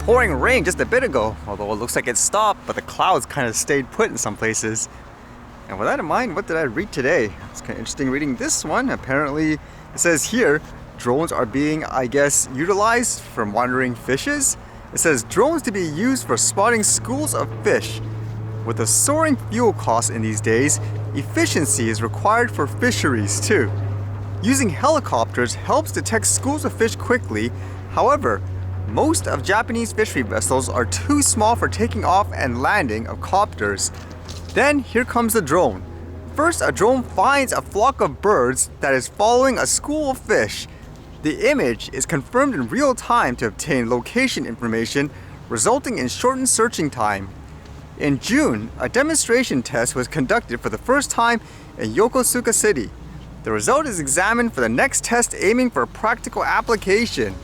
pouring rain just a bit ago, although it looks like it stopped, but the clouds kind of stayed put in some places. And with that in mind, what did I read today? It's kind of interesting reading this one. Apparently, it says here, drones are being, I guess, utilized for monitoring fishes. It says drones to be used for spotting schools of fish. With the soaring fuel costs in these days, efficiency is required for fisheries too. Using helicopters helps detect schools of fish quickly. However, most of Japanese fishery vessels are too small for taking off and landing of copters. Then here comes the drone. First, a drone finds a flock of birds that is following a school of fish. The image is confirmed in real time to obtain location information, resulting in shortened searching time. In June, a demonstration test was conducted for the first time in Yokosuka City. The result is examined for the next test, aiming for practical application.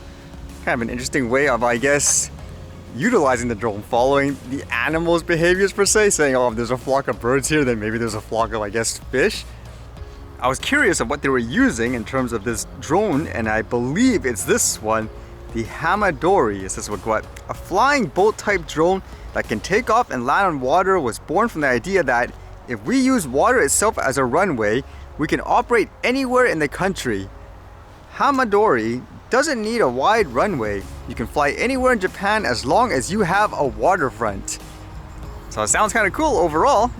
Kind of an interesting way of, I guess, utilizing the drone, following the animals' behaviors per se, saying, oh, if there's a flock of birds here, then maybe there's a flock of, I guess, fish. I was curious of what they were using in terms of this drone, and I believe it's this one, the Hamadori. It says what? A flying boat type drone that can take off and land on water was born from the idea that if we use water itself as a runway, we can operate anywhere in the country. Hamadori doesn't need a wide runway. You can fly anywhere in Japan as long as you have a waterfront. So it sounds kind of cool overall.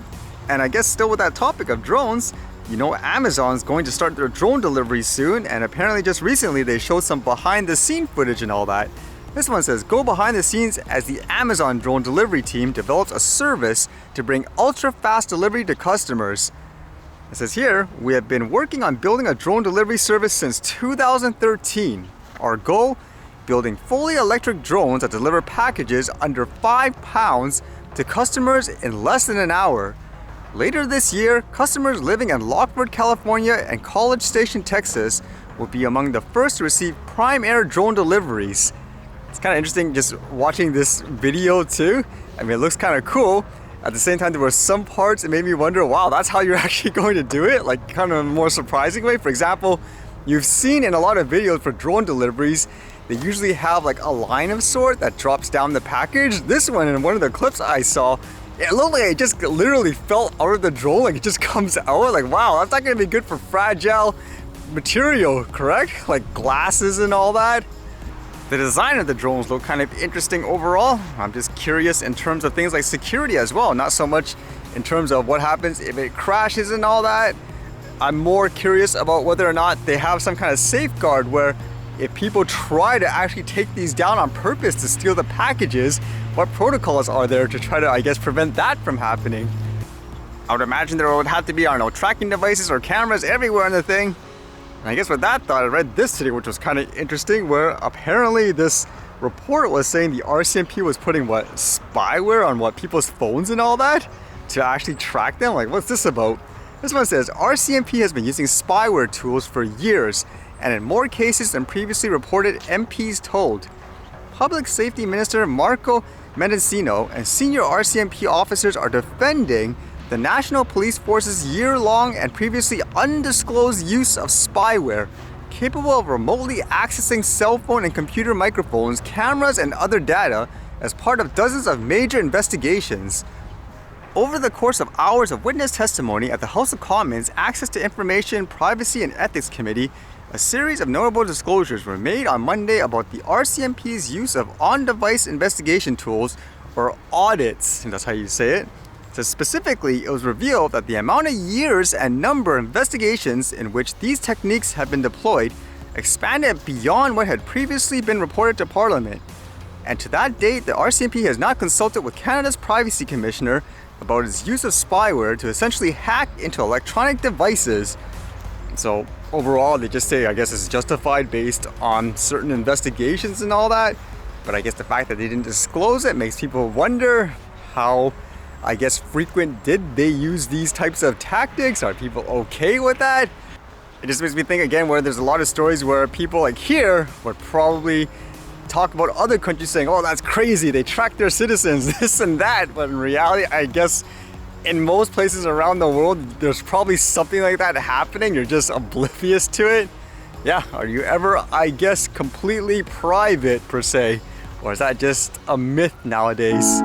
And I guess still with that topic of drones, you know, Amazon's going to start their drone delivery soon, and apparently just recently they showed some behind the scene footage and all that. This one says, go behind the scenes as the Amazon drone delivery team develops a service to bring ultra fast delivery to customers. It says here, we have been working on building a drone delivery service since 2013. Our goal, building fully electric drones that deliver packages under 5 pounds to customers in less than an hour. Later this year, customers living in Lockwood, California and College Station, Texas will be among the first to receive Prime Air drone deliveries. It's kind of interesting just watching this video too. I mean, it looks kind of cool. At the same time, there were some parts that made me wonder, wow, that's how you're actually going to do it? Like kind of a more surprising way. For example, you've seen in a lot of videos for drone deliveries, they usually have like a line of sort that drops down the package. This one, in one of the clips I saw, it looked like it just literally fell out of the drone, like it just comes out. Like, wow, that's not gonna be good for fragile material, correct? Like glasses and all that. The design of the drones look kind of interesting overall. I'm just curious in terms of things like security as well, not so much in terms of what happens if it crashes and all that. I'm more curious about whether or not they have some kind of safeguard where if people try to actually take these down on purpose to steal the packages, what protocols are there to try to, I guess, prevent that from happening? I would imagine there would have to be, I don't know, tracking devices or cameras everywhere in the thing. And I guess with that thought, I read this today, which was kind of interesting, where apparently this report was saying the RCMP was putting what, spyware on what, people's phones and all that to actually track them. Like, what's this about? This one says RCMP has been using spyware tools for years, and in more cases than previously reported, MPs told. Public Safety Minister Marco Mendocino and senior RCMP officers are defending the National Police Force's year-long and previously undisclosed use of spyware, capable of remotely accessing cell phone and computer microphones, cameras, and other data as part of dozens of major investigations. Over the course of hours of witness testimony at the House of Commons Access to Information, Privacy and Ethics Committee, a series of notable disclosures were made on Monday about the RCMP's use of on-device investigation tools, or audits, and that's how you say it. So specifically, it was revealed that the amount of years and number of investigations in which these techniques have been deployed expanded beyond what had previously been reported to Parliament. And to that date, the RCMP has not consulted with Canada's Privacy Commissioner about its use of spyware to essentially hack into electronic devices. So overall, they just say, I guess it's justified based on certain investigations and all that. But I guess the fact that they didn't disclose it makes people wonder how, I guess, frequent did they use these types of tactics? Are people okay with that? It just makes me think again where there's a lot of stories where people like here would probably talk about other countries saying, oh, that's crazy, they track their citizens, this and that. But in reality, I guess in most places around the world, there's probably something like that happening. You're just oblivious to it. Yeah, are you ever, I guess, completely private per se Or is that just a myth nowadays?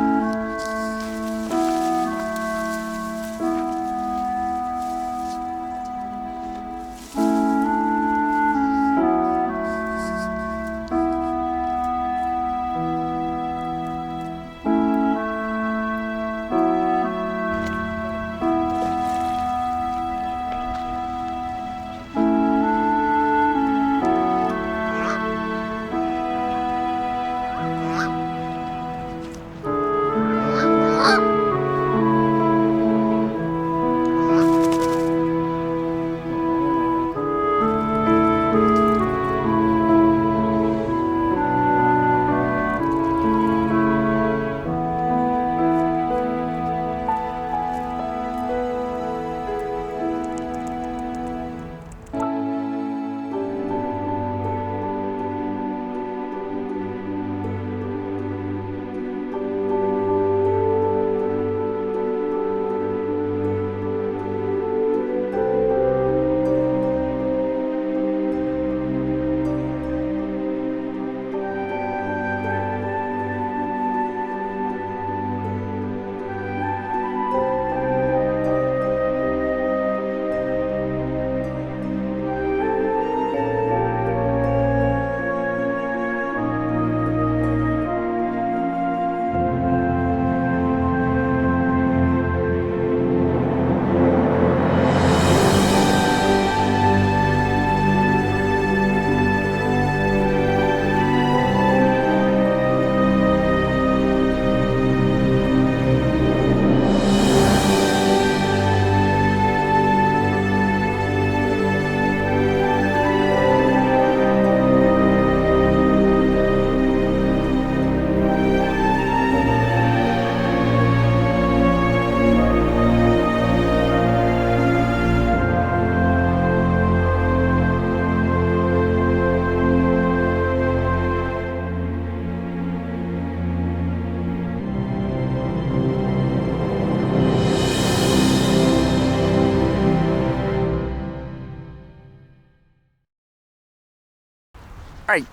Alright,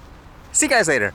see you guys later.